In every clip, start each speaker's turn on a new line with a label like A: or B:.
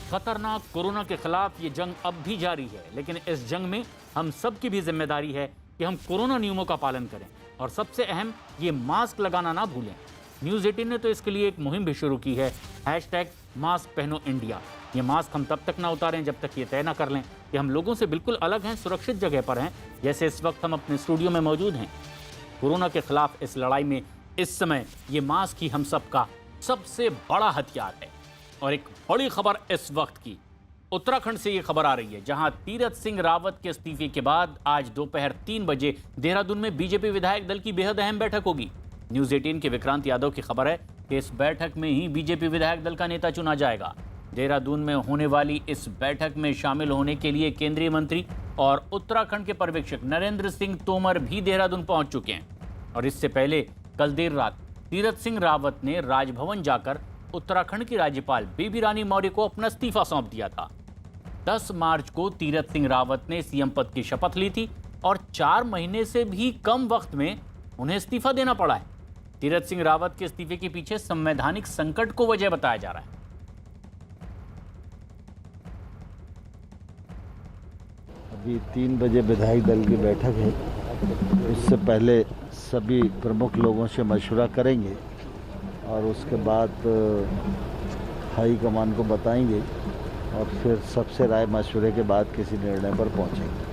A: खतरनाक कोरोना के खिलाफ ये जंग अब भी जारी है, लेकिन इस जंग में हम सब की भी जिम्मेदारी है कि हम कोरोना नियमों का पालन करें और सबसे अहम ये मास्क लगाना ना भूलें। न्यूज़ 18 ने तो इसके लिए एक मुहिम भी शुरू की है, #मास्क पहनो इंडिया। ये मास्क हम तब तक ना उतारें जब तक ये तय ना कर लें कि हम लोगों से बिल्कुल अलग हैं, सुरक्षित जगह पर हैं, जैसे इस वक्त हम अपने स्टूडियो में मौजूद हैं। कोरोना के खिलाफ इस लड़ाई में इस समय ये मास्क ही हम सबका सबसे बड़ा हथियार है। और एक बड़ी खबर इस वक्त की उत्तराखंड से ये खबर आ रही है, जहां तीरथ सिंह रावत के इस्तीफे के बाद आज दोपहर 3 बजे देहरादून में बीजेपी विधायक दल की बेहद अहम बैठक होगी। न्यूज़ 18 के विक्रांत यादव की खबर है कि इस बैठक में ही बीजेपी विधायक दल का नेता चुना जाएगा। देहरादून में होने वाली इस बैठक में शामिल होने के लिए केंद्रीय मंत्री और उत्तराखंड के पर्यवेक्षक नरेंद्र सिंह तोमर भी देहरादून पहुंच चुके हैं। और इससे पहले कल देर रात तीरथ सिंह रावत ने राजभवन जाकर उत्तराखंड की राज्यपाल बेबी रानी मौर्य को अपना इस्तीफा सौंप दिया था। 10 मार्च को तीरथ सिंह रावत ने सीएम पद की शपथ ली थी और 4 महीने से भी कम वक्त में उन्हें इस्तीफा देना पड़ा है। तीरथ सिंह रावत के इस्तीफे के पीछे संवैधानिक संकट को वजह बताया जा रहा है।
B: अभी 3 बजे विधायक दल की बैठक है, इससे पहले सभी प्रमुख लोगों से मशवरा करेंगे और उसके बाद हाईकमान को बताएंगे और फिर सबसे राय मशवरे के बाद किसी निर्णय पर पहुंचेंगे।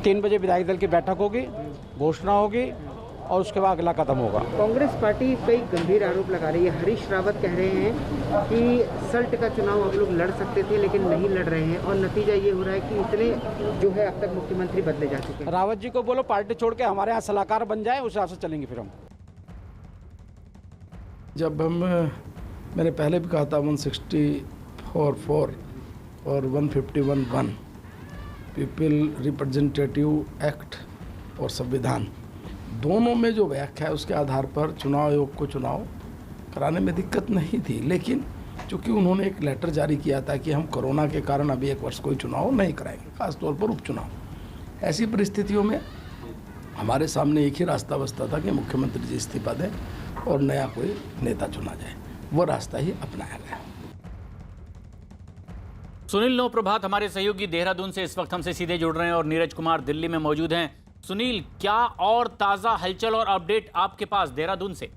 C: 3 बजे विधायक दल की बैठक होगी, घोषणा होगी और उसके बाद अगला कदम होगा।
D: कांग्रेस पार्टी कई गंभीर आरोप लगा रही है। हरीश रावत कह रहे हैं कि सल्ट का चुनाव हम लोग लड़ सकते थे लेकिन नहीं लड़ रहे हैं और नतीजा ये हो रहा है कि इतने जो है अब तक मुख्यमंत्री बदले जा चुके हैं।
C: रावत जी को बोलो पार्टी छोड़ के हमारे यहाँ सलाहकार बन जाए, उस हिसाब से चलेंगे फिर हम।
E: जब मैंने पहले भी कहा था 164(4) और 151(1) पीपल रिप्रेजेंटेटिव एक्ट और संविधान दोनों में जो व्याख्या है उसके आधार पर चुनाव आयोग को चुनाव कराने में दिक्कत नहीं थी, लेकिन चूंकि उन्होंने एक लेटर जारी किया था कि हम कोरोना के कारण अभी 1 वर्ष कोई चुनाव नहीं कराएंगे, खासतौर पर उपचुनाव। ऐसी परिस्थितियों में हमारे सामने एक ही रास्ता बचता था कि मुख्यमंत्री जी इस्तीफा दें और नया कोई नेता चुना जाए। वो रास्ता ही अपनाया गया।
A: सुनील नो प्रभात हमारे सहयोगी देहरादून से इस वक्त हमसे सीधे जुड़ रहे हैं और नीरज कुमार दिल्ली में मौजूद हैं। सुनील, क्या और ताजा हलचल और अपडेट आपके पास देहरादून से?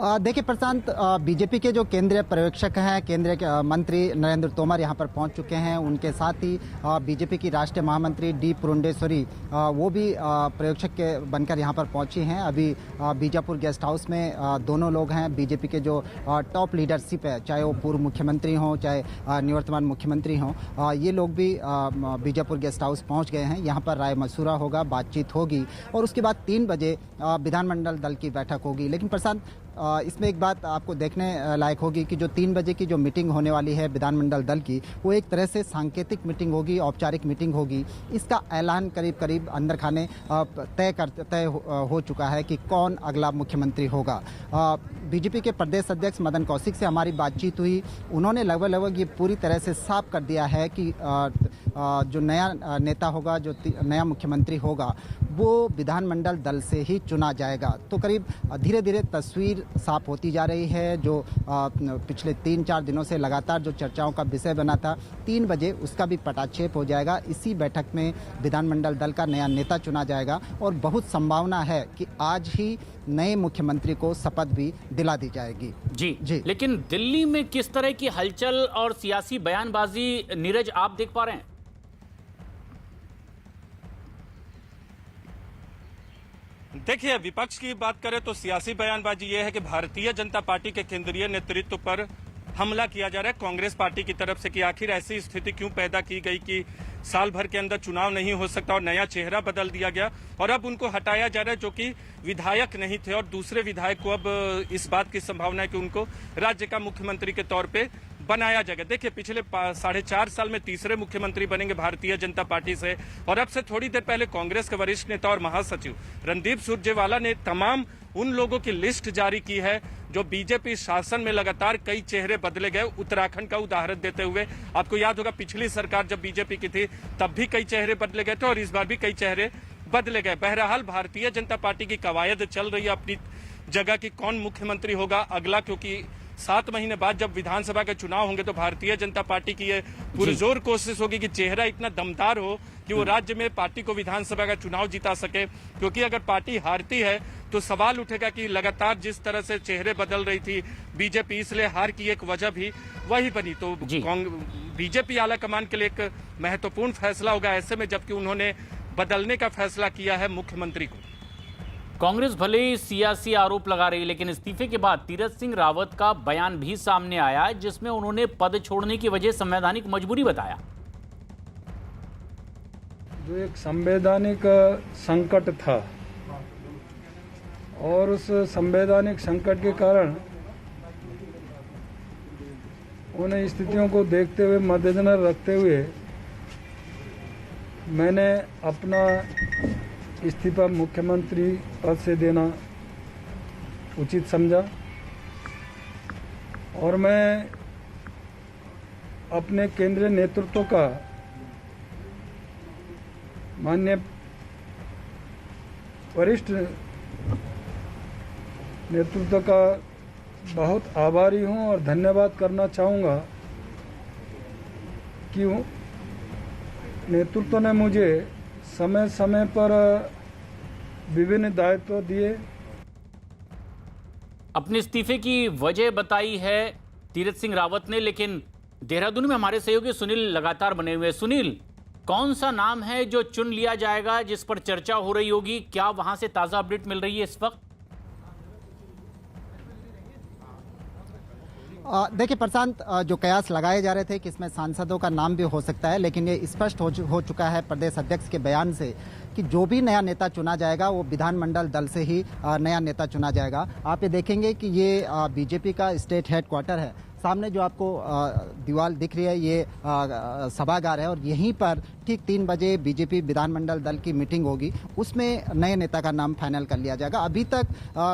F: देखिए प्रशांत, बीजेपी के जो केंद्रीय पर्यवेक्षक हैं, केंद्रीय मंत्री नरेंद्र तोमर यहां पर पहुंच चुके हैं। उनके साथ ही बीजेपी की राष्ट्रीय महामंत्री डी पुरंदेश्वरी वो भी पर्यवेक्षक के बनकर यहां पर पहुंची हैं। अभी बीजापुर गेस्ट हाउस में दोनों लोग हैं। बीजेपी के जो टॉप लीडरशिप है, चाहे वो पूर्व मुख्यमंत्री हों चाहे निवर्तमान मुख्यमंत्री हों, ये लोग भी बीजापुर गेस्ट हाउस पहुँच गए हैं। यहाँ पर राय मशूरा होगा, बातचीत होगी और उसके बाद 3 बजे विधानमंडल दल की बैठक होगी। लेकिन प्रशांत, इसमें एक बात आपको देखने लायक होगी कि जो 3 बजे की जो मीटिंग होने वाली है विधानमंडल दल की, वो एक तरह से सांकेतिक मीटिंग होगी, औपचारिक मीटिंग होगी। इसका ऐलान करीब अंदर खाने तय हो चुका है कि कौन अगला मुख्यमंत्री होगा। बीजेपी के प्रदेश अध्यक्ष मदन कौशिक से हमारी बातचीत हुई। उन्होंने लगभग ये पूरी तरह से साफ कर दिया है कि जो नया नेता होगा, जो नया मुख्यमंत्री होगा, वो विधानमंडल दल से ही चुना जाएगा। तो करीब धीरे धीरे तस्वीर साफ होती जा रही है। जो पिछले 3-4 दिनों से लगातार जो चर्चाओं का विषय बना था, 3 बजे उसका भी पटाक्षेप हो जाएगा। इसी बैठक में विधानमंडल दल का नया नेता चुना जाएगा और बहुत संभावना है कि आज ही नए मुख्यमंत्री को शपथ भी दिला दी जाएगी।
A: जी। लेकिन दिल्ली में किस तरह की हलचल और सियासी बयानबाजी नीरज आप देख पा रहे हैं?
G: देखिए, विपक्ष की बात करें तो सियासी बयानबाजी यह है कि भारतीय जनता पार्टी के केंद्रीय नेतृत्व पर हमला किया जा रहा है कांग्रेस पार्टी की तरफ से कि आखिर ऐसी स्थिति क्यों पैदा की गई कि साल भर के अंदर चुनाव नहीं हो सकता और नया चेहरा बदल दिया गया और अब उनको हटाया जा रहा है जो कि विधायक नहीं थे और दूसरे विधायक को अब इस बात की संभावना है कि उनको राज्य का मुख्यमंत्री के तौर पे बनाया जाएगा। देखिए, पिछले 4.5 साल में तीसरे मुख्यमंत्री बनेंगे भारतीय जनता पार्टी से और अब से थोड़ी देर पहले कांग्रेस के वरिष्ठ नेता और महासचिव रणदीप सुरजेवाला ने तमाम उन लोगों की लिस्ट जारी की है जो बीजेपी शासन में लगातार कई चेहरे बदले गए। उत्तराखंड का उदाहरण देते हुए आपको याद होगा पिछली सरकार जब बीजेपी की थी तब भी कई चेहरे बदले गए थे और इस बार भी कई चेहरे बदले गए। बहरहाल भारतीय जनता पार्टी की कवायद चल रही है अपनी जगह कि कौन मुख्यमंत्री होगा अगला, क्योंकि 7 महीने बाद जब विधानसभा के चुनाव होंगे तो भारतीय जनता पार्टी की ये पुरजोर कोशिश होगी कि चेहरा इतना दमदार हो कि वो राज्य में पार्टी को विधानसभा का चुनाव जिता सके। क्योंकि अगर पार्टी हारती है तो सवाल उठेगा कि लगातार जिस तरह से चेहरे बदल रही थी बीजेपी, इसलिए हार की एक वजह भी वही बनी। तो बीजेपी आला कमान के लिए एक महत्वपूर्ण फैसला होगा ऐसे में, जबकि उन्होंने बदलने का फैसला किया है मुख्यमंत्री को।
A: कांग्रेस भले ही सियासी आरोप लगा रही, लेकिन इस्तीफे के बाद तीरथ सिंह रावत का बयान भी सामने आया जिसमें उन्होंने पद छोड़ने की वजह संवैधानिक मजबूरी बताया।
H: जो एक संवैधानिक संकट था और उस संवैधानिक संकट के कारण उन स्थितियों को देखते हुए, मद्देनजर रखते हुए मैंने अपना इस्तीफा मुख्यमंत्री पद से देना उचित समझा और मैं अपने केंद्रीय नेतृत्व का, माननीय वरिष्ठ नेतृत्व का बहुत आभारी हूं और धन्यवाद करना चाहूँगा कि नेतृत्व ने मुझे समय समय पर विभिन्न दायित्व दिए।
A: अपने इस्तीफे की वजह बताई है तीरथ सिंह रावत ने, लेकिन देहरादून में हमारे सहयोगी सुनील लगातार बने हुए। सुनील, कौन सा नाम है जो चुन लिया जाएगा जिस पर चर्चा हो रही होगी? क्या वहां से ताजा अपडेट मिल रही है इस वक्त?
F: देखिए प्रशांत, जो कयास लगाए जा रहे थे कि इसमें सांसदों का नाम भी हो सकता है, लेकिन ये स्पष्ट हो चुका है प्रदेश अध्यक्ष के बयान से कि जो भी नया नेता चुना जाएगा वो विधानमंडल दल से ही नया नेता चुना जाएगा। आप ये देखेंगे कि ये बीजेपी का स्टेट हेडक्वार्टर है। सामने जो आपको दीवार दिख रही है ये सभागार है और यहीं पर ठीक 3 बजे बीजेपी विधानमंडल दल की मीटिंग होगी, उसमें नए नेता का नाम फाइनल कर लिया जाएगा। अभी तक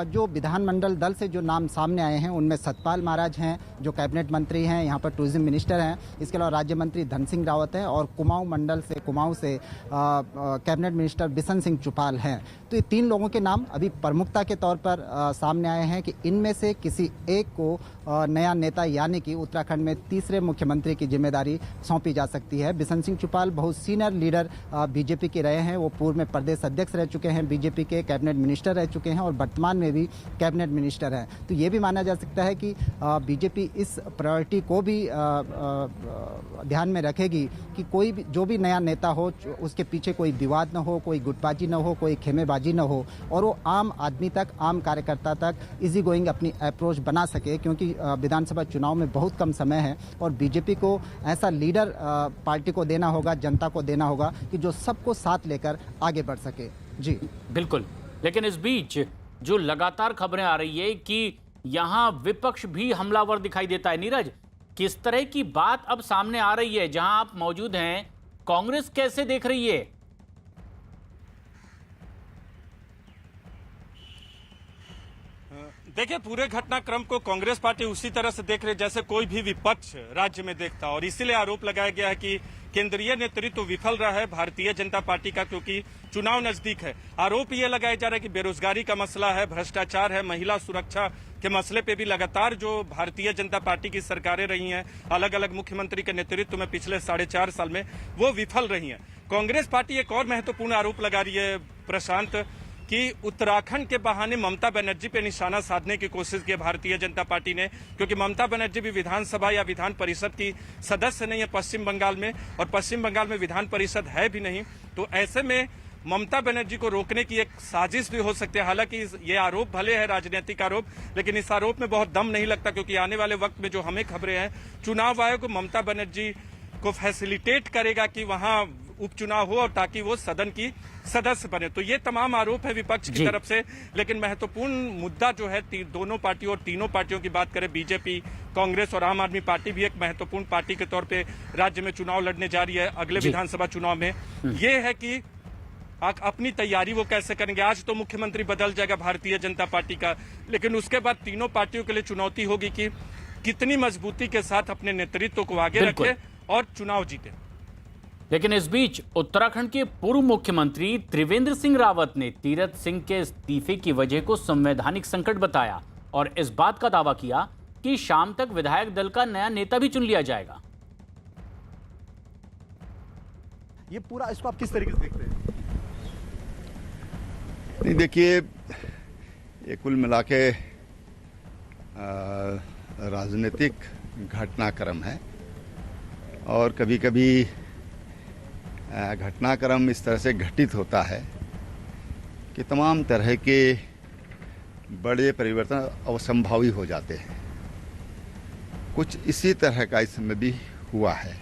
F: जो विधानमंडल दल से जो नाम सामने आए हैं उनमें सतपाल महाराज हैं जो कैबिनेट मंत्री हैं, यहाँ पर टूरिज्म मिनिस्टर हैं, इसके अलावा राज्य मंत्री धन सिंह रावत हैं और कुमाऊं से कैबिनेट मिनिस्टर बिशन सिंह चुफाल हैं। तो ये 3 लोगों के नाम अभी प्रमुखता के तौर पर सामने आए हैं कि इनमें से किसी एक को नया नेता यानी कि उत्तराखंड में तीसरे मुख्यमंत्री की जिम्मेदारी सौंपी जा सकती है। बिशन सिंह चुफाल बहुत सीनियर लीडर बीजेपी के रहे हैं। वो पूर्व में प्रदेश अध्यक्ष रह चुके हैं बीजेपी के, कैबिनेट मिनिस्टर रह चुके हैं और वर्तमान में भी कैबिनेट मिनिस्टर हैं। तो ये भी माना जा सकता है कि बीजेपी इस प्रायोरिटी को भी ध्यान में रखेगी कि कोई भी जो भी नया नेता हो उसके पीछे कोई विवाद न हो, कोई गुटबाजी न हो, कोई खेमेबाजी न हो और वो आम आदमी तक, आम कार्यकर्ता तक इजी गोइंग अपनी अप्रोच बना सके, क्योंकि विधानसभा चुनाव में बहुत कम समय है और बीजेपी को ऐसा लीडर पार्टी को देना होगा, जनता को देना होगा कि जो सबको साथ लेकर आगे बढ़ सके। जी
A: बिल्कुल, लेकिन इस बीच जो लगातार खबरें आ रही है कि यहां विपक्ष भी हमलावर दिखाई देता है। नीरज, किस तरह की बात अब सामने आ रही है जहां आप मौजूद हैं? कांग्रेस कैसे देख रही है?
G: देखिए, पूरे घटनाक्रम को कांग्रेस पार्टी उसी तरह से देख रही है जैसे कोई भी विपक्ष राज्य में देखता, और इसीलिए आरोप लगाया गया है कि केंद्रीय नेतृत्व विफल रहा है भारतीय जनता पार्टी का, क्योंकि चुनाव नजदीक है। आरोप ये लगाया जा रहा है कि बेरोजगारी का मसला है, भ्रष्टाचार है, महिला सुरक्षा के मसले पे भी लगातार जो भारतीय जनता पार्टी की सरकारें रही हैं अलग अलग मुख्यमंत्री के नेतृत्व में पिछले 4.5 साल में, वो विफल रही हैं। कांग्रेस पार्टी एक और महत्वपूर्ण आरोप लगा रही है प्रशांत कि उत्तराखंड के बहाने ममता बनर्जी पे निशाना साधने की कोशिश की भारतीय जनता पार्टी ने, क्योंकि ममता बनर्जी भी विधानसभा या विधान परिषद की सदस्य नहीं है पश्चिम बंगाल में, और पश्चिम बंगाल में विधान परिषद है भी नहीं। तो ऐसे में ममता बनर्जी को रोकने की एक साजिश भी हो सकती है। हालांकि ये आरोप भले है राजनीतिक आरोप, लेकिन इस आरोप में बहुत दम नहीं लगता, क्योंकि आने वाले वक्त में जो हमें खबरें हैं, चुनाव आयोग ममता बनर्जी को फैसिलिटेट करेगा कि वहां उपचुनाव हो और ताकि वो सदन की सदस्य बने। तो ये तमाम आरोप है विपक्ष की तरफ से, लेकिन महत्वपूर्ण मुद्दा जो है दोनों पार्टियों और तीनों पार्टियों की बात करें, बीजेपी, कांग्रेस और आम आदमी पार्टी भी एक महत्वपूर्ण पार्टी के तौर पे राज्य में चुनाव लड़ने जा रही है अगले विधानसभा चुनाव में, ये है कि अपनी तैयारी वो कैसे करेंगे। आज तो मुख्यमंत्री बदल जाएगा भारतीय जनता पार्टी का, लेकिन उसके बाद तीनों पार्टियों के लिए चुनौती होगी कि कितनी मजबूती के साथ अपने नेतृत्व को आगे रखे और चुनाव जीते।
A: लेकिन इस बीच उत्तराखंड के पूर्व मुख्यमंत्री त्रिवेंद्र सिंह रावत ने तीरथ सिंह के इस्तीफे की वजह को संवैधानिक संकट बताया और इस बात का दावा किया कि शाम तक विधायक दल का नया नेता भी चुन लिया जाएगा।
I: ये पूरा इसको आप किस तरीके से देखते हैं?
J: नहीं, देखिए, ये कुल मिला के राजनीतिक घटनाक्रम है और कभी कभी घटनाक्रम इस तरह से घटित होता है कि तमाम तरह के बड़े परिवर्तन असंभावी हो जाते हैं। कुछ इसी तरह का इसमें भी हुआ है।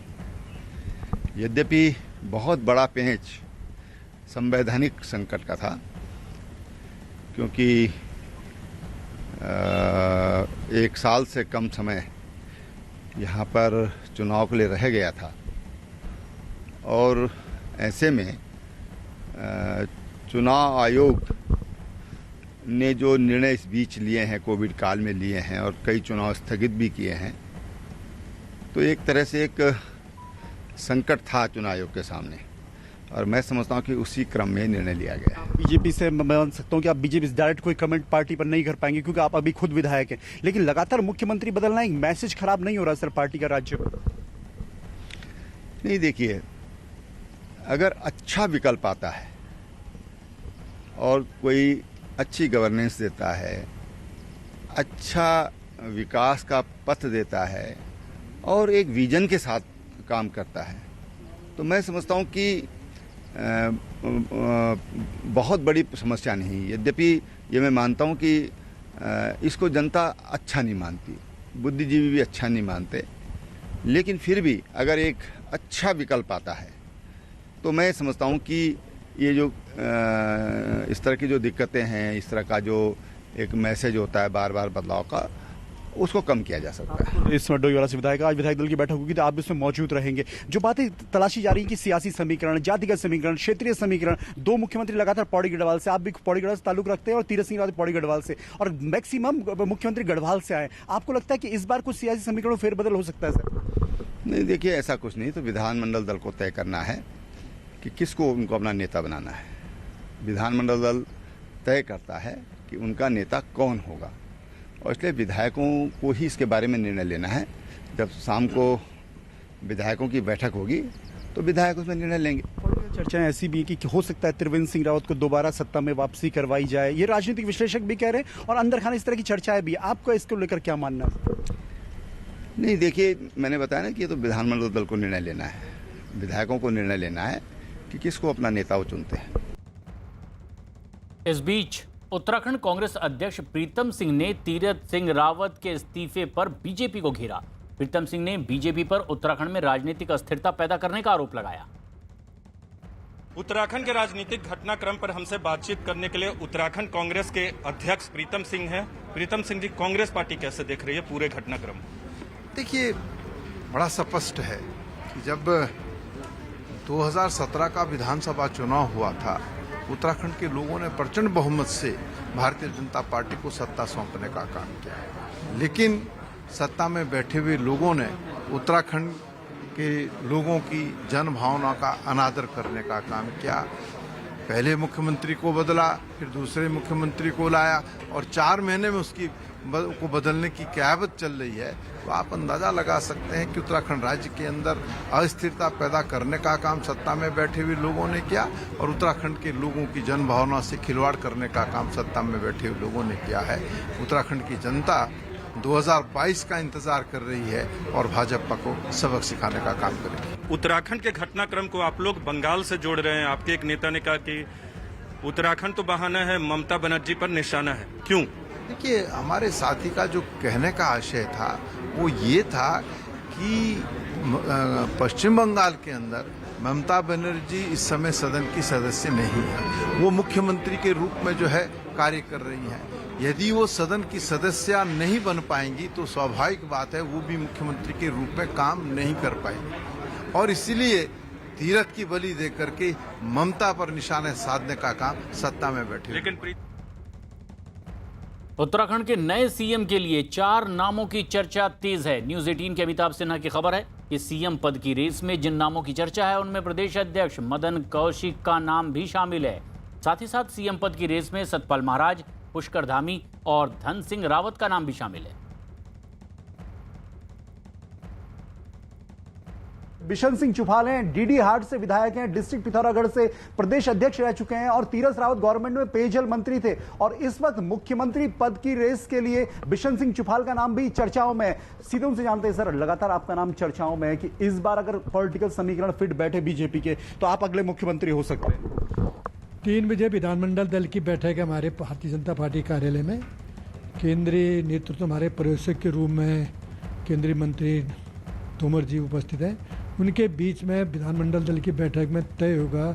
J: यद्यपि बहुत बड़ा पेंच संवैधानिक संकट का था, क्योंकि एक साल से कम समय यहाँ पर चुनाव के लिए रह गया था और ऐसे में चुनाव आयोग ने जो निर्णय इस बीच लिए हैं, कोविड काल में लिए हैं और कई चुनाव स्थगित भी किए हैं, तो एक तरह से एक संकट था चुनाव आयोग के सामने और मैं समझता हूँ कि उसी क्रम में निर्णय लिया गया है।
I: बीजेपी से मैं मान सकता हूँ कि आप बीजेपी से डायरेक्ट कोई कमेंट पार्टी पर नहीं कर पाएंगे क्योंकि आप अभी खुद विधायक हैं, लेकिन लगातार मुख्यमंत्री बदलना एक मैसेज खराब नहीं हो रहा सर पार्टी का राज्य में?
J: नहीं, देखिए, अगर अच्छा विकल्प आता है और कोई अच्छी गवर्नेंस देता है, अच्छा विकास का पथ देता है और एक विजन के साथ काम करता है, तो मैं समझता हूँ कि बहुत बड़ी समस्या नहीं। यद्यपि ये मैं मानता हूँ कि इसको जनता अच्छा नहीं मानती, बुद्धिजीवी भी अच्छा नहीं मानते, लेकिन फिर भी अगर एक अच्छा विकल्प आता है तो मैं समझता हूँ कि ये जो इस तरह की जो दिक्कतें हैं, इस तरह का जो एक मैसेज होता है बार बार बदलाव का, उसको कम किया जा सकता है।
I: इस समय डोईवाला से विधायक आज विधायक दल की बैठक होगी तो आप इसमें मौजूद रहेंगे। जो बातें तलाशी जा रही है कि सियासी समीकरण, जातिगत समीकरण, क्षेत्रीय समीकरण, दो मुख्यमंत्री लगातार पौड़ी गढ़वाल से, आप भी पौड़ी गढ़वाल से ताल्लुक रखते हैं और तीरथ सिंह रावत पौड़ी गढ़वाल से और मैक्सिमम मुख्यमंत्री गढ़वाल से आए, आपको लगता है कि इस बार कुछ सियासी समीकरण फेरबदल हो सकता है सर?
J: नहीं, देखिए, ऐसा कुछ नहीं। तो विधानमंडल दल को तय करना है कि किसको उनको अपना नेता बनाना है। विधानमंडल दल तय करता है कि उनका नेता कौन होगा और इसलिए विधायकों को ही इसके बारे में निर्णय लेना है। जब शाम को विधायकों की बैठक होगी तो विधायक उसमें निर्णय लेंगे।
I: चर्चाएं ऐसी भी कि हो सकता है त्रिवेंद्र सिंह रावत को दोबारा सत्ता में वापसी करवाई जाए, ये राजनीतिक विश्लेषक भी कह रहे हैं और अंदर खाने इस तरह की चर्चाएं भी। आपको इसको लेकर क्या मानना है?
J: नहीं, देखिए, मैंने बताया ना कि ये तो विधानमंडल दल को निर्णय लेना है, विधायकों को निर्णय लेना है कि किसको अपना नेता वो चुनते हैं।
A: इस बीच उत्तराखंड कांग्रेस अध्यक्ष प्रीतम सिंह ने तीरथ सिंह रावत के इस्तीफे पर बीजेपी को घेरा। प्रीतम सिंह ने बीजेपी पर उत्तराखंड में राजनीतिक अस्थिरता पैदा करने का आरोप लगाया।
G: उत्तराखंड के राजनीतिक घटनाक्रम पर हमसे बातचीत करने के लिए उत्तराखंड कांग्रेस के अध्यक्ष प्रीतम सिंह हैं। प्रीतम सिंह जी, कांग्रेस पार्टी कैसे देख रही है पूरे घटनाक्रम?
K: देखिए, बड़ा स्पष्ट है कि जब 2017 का विधानसभा चुनाव हुआ था, उत्तराखंड के लोगों ने प्रचंड बहुमत से भारतीय जनता पार्टी को सत्ता सौंपने का काम किया, लेकिन सत्ता में बैठे हुए लोगों ने उत्तराखंड के लोगों की जन भावना का अनादर करने का काम किया। पहले मुख्यमंत्री को बदला, फिर दूसरे मुख्यमंत्री को लाया और 4 महीने में उसकी को बदलने की कयावत चल रही है। तो आप अंदाजा लगा सकते हैं कि उत्तराखंड राज्य के अंदर अस्थिरता पैदा करने का काम सत्ता में बैठे हुए लोगों ने किया और उत्तराखंड के लोगों की जन भावना से खिलवाड़ करने का काम सत्ता में बैठे हुए लोगों ने किया है। उत्तराखंड की जनता 2022 का इंतजार कर रही है और भाजपा को सबक सिखाने का काम करेगी।
G: उत्तराखंड के घटनाक्रम को आप लोग बंगाल से जोड़ रहे हैं। आपके एक नेता ने कहा कि उत्तराखंड तो बहाना है, ममता बनर्जी पर निशाना है, क्यों?
K: देखिए, हमारे साथी का जो कहने का आशय था वो ये था कि पश्चिम बंगाल के अंदर ममता बनर्जी इस समय सदन की सदस्य नहीं है, वो मुख्यमंत्री के रूप में जो है कार्य कर रही हैं। यदि वो सदन की सदस्य नहीं बन पाएंगी तो स्वाभाविक बात है वो भी मुख्यमंत्री के रूप में काम नहीं कर पाएंगी और इसीलिए तीरथ की बलि दे करके ममता पर निशाने साधने का काम सत्ता में बैठे।
G: लेकिन
A: उत्तराखंड के नए सीएम के लिए 4 नामों की चर्चा तेज है। न्यूज 18 के अमिताभ सिन्हा की खबर है कि सीएम पद की रेस में जिन नामों की चर्चा है उनमें प्रदेश अध्यक्ष मदन कौशिक का नाम भी शामिल है। साथ ही साथ सीएम पद की रेस में सतपाल महाराज, पुष्कर धामी और धन सिंह रावत का नाम भी शामिल है।
I: बिशन सिंह चुफाल हैं, डीडी हाट से विधायक हैं, डिस्ट्रिक्ट पिथौरागढ़ से प्रदेश अध्यक्ष रह चुके हैं और तीरथ रावत गवर्नमेंट में पेयजल मंत्री थे और इस वक्त मुख्यमंत्री पद की रेस के लिए बिशन सिंह चुफाल का नाम भी चर्चाओं में है। सीधे उनसे जानते हैं, सर लगातार आपका नाम चर्चाओं में है कि इस बार अगर पॉलिटिकल समीकरण फिट बैठे बीजेपी के तो आप अगले मुख्यमंत्री हो सकते हैं।
L: 3 बजे विधानमंडल दल की बैठक है हमारे भारतीय जनता पार्टी कार्यालय में। केंद्रीय नेतृत्व हमारे पर्यवेक्षक के रूप में केंद्रीय मंत्री तोमर जी उपस्थित हैं। उनके बीच में विधानमंडल दल की बैठक में तय होगा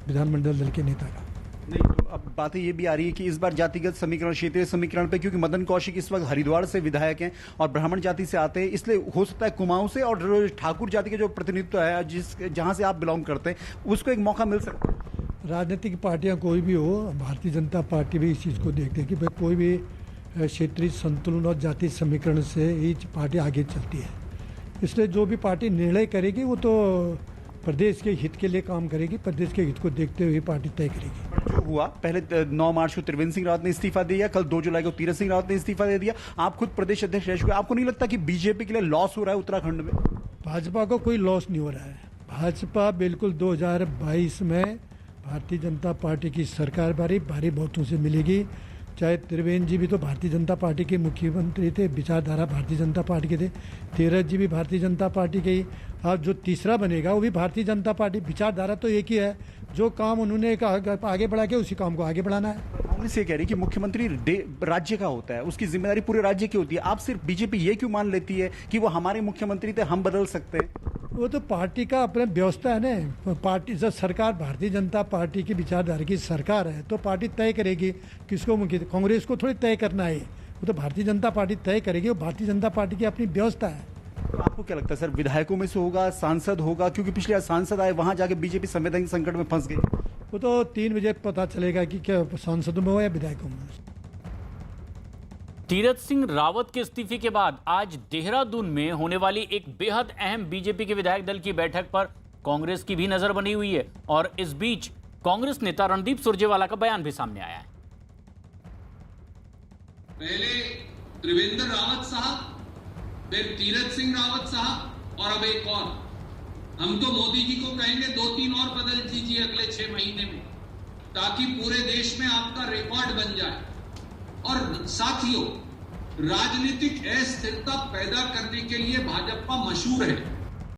L: विधानमंडल दल के नेता का।
I: नहीं तो अब बातें ये भी आ रही है कि इस बार जातिगत समीकरण, क्षेत्रीय समीकरण पे, क्योंकि मदन कौशिक इस वक्त हरिद्वार से विधायक हैं और ब्राह्मण जाति से आते हैं, इसलिए हो सकता है कुमाऊं से और ठाकुर जाति के जो प्रतिनिधित्व है जहां से आप बिलोंग करते हैं उसको एक मौका मिल सकता है।
L: राजनीतिक पार्टियां कोई भी हो, भारतीय जनता पार्टी भी इस चीज़ को देखते हैं कि भाई कोई भी क्षेत्रीय संतुलन और जाति समीकरण से ही पार्टी आगे चलती है। इसलिए जो भी पार्टी निर्णय करेगी वो तो प्रदेश के हित के लिए काम करेगी, प्रदेश के हित को देखते हुए पार्टी तय करेगी।
I: जो हुआ पहले 9 मार्च को त्रिवेंद्र सिंह रावत ने इस्तीफा दिया, कल 2 जुलाई को तीरथ सिंह रावत ने इस्तीफा दे दिया, आप खुद प्रदेश अध्यक्ष रह चुके, आपको नहीं लगता कि बीजेपी के लिए लॉस हो रहा है उत्तराखंड में?
L: भाजपा को कोई लॉस नहीं हो रहा है। भाजपा बिल्कुल 2022 में भारतीय जनता पार्टी की सरकार भारी बहुतों से मिलेगी। चाहे त्रिवेंद्र जी भी तो भारतीय जनता पार्टी के मुख्यमंत्री थे, विचारधारा भारतीय जनता पार्टी के थे, तीरथ जी भी भारतीय जनता पार्टी के ही, अब जो तीसरा बनेगा वो भी भारतीय जनता पार्टी। विचारधारा तो एक ही है, जो काम उन्होंने आगे बढ़ा के उसी काम को आगे बढ़ाना है।
I: कांग्रेस ये कह रही कि मुख्यमंत्री राज्य का होता है, उसकी जिम्मेदारी पूरे राज्य की होती है। आप सिर्फ बीजेपी ये क्यों मान लेती है कि वो हमारे मुख्यमंत्री थे, हम बदल सकते हैं?
L: वो तो पार्टी का अपना व्यवस्था है ना। पार्टी जब सरकार भारतीय जनता पार्टी की विचारधारा की सरकार है तो पार्टी तय करेगी किसको मुख्य। कांग्रेस को थोड़ी तय करना है, वो तो भारतीय जनता पार्टी तय करेगी। वो भारतीय जनता पार्टी की अपनी व्यवस्था है।
I: तो आपको क्या लगता है सर, विधायकों में से होगा, सांसद होगा? क्योंकि पिछले सांसद आए, वहां जाके बीजेपी संवैधानिक संकट में फंस गई।
L: वो तो 3 बजे पता चलेगा कि क्या सांसदों में हो या विधायकों में।
A: तीरथ सिंह रावत के इस्तीफे के बाद आज देहरादून में होने वाली एक बेहद अहम बीजेपी के विधायक दल की बैठक पर कांग्रेस की भी नजर बनी हुई है और इस बीच कांग्रेस नेता रणदीप सुरजेवाला का बयान भी सामने आया है।
M: पहले त्रिवेंद्र रावत साहब, फिर तीरथ सिंह रावत साहब और अब एक और। हम तो मोदी जी को कहेंगे 2-3 और बदल दीजिए अगले 6 महीने में, ताकि पूरे देश में आपका रिकॉर्ड बन जाए। और साथियों, राजनीतिक अस्थिरता पैदा करने के लिए भाजपा मशहूर है।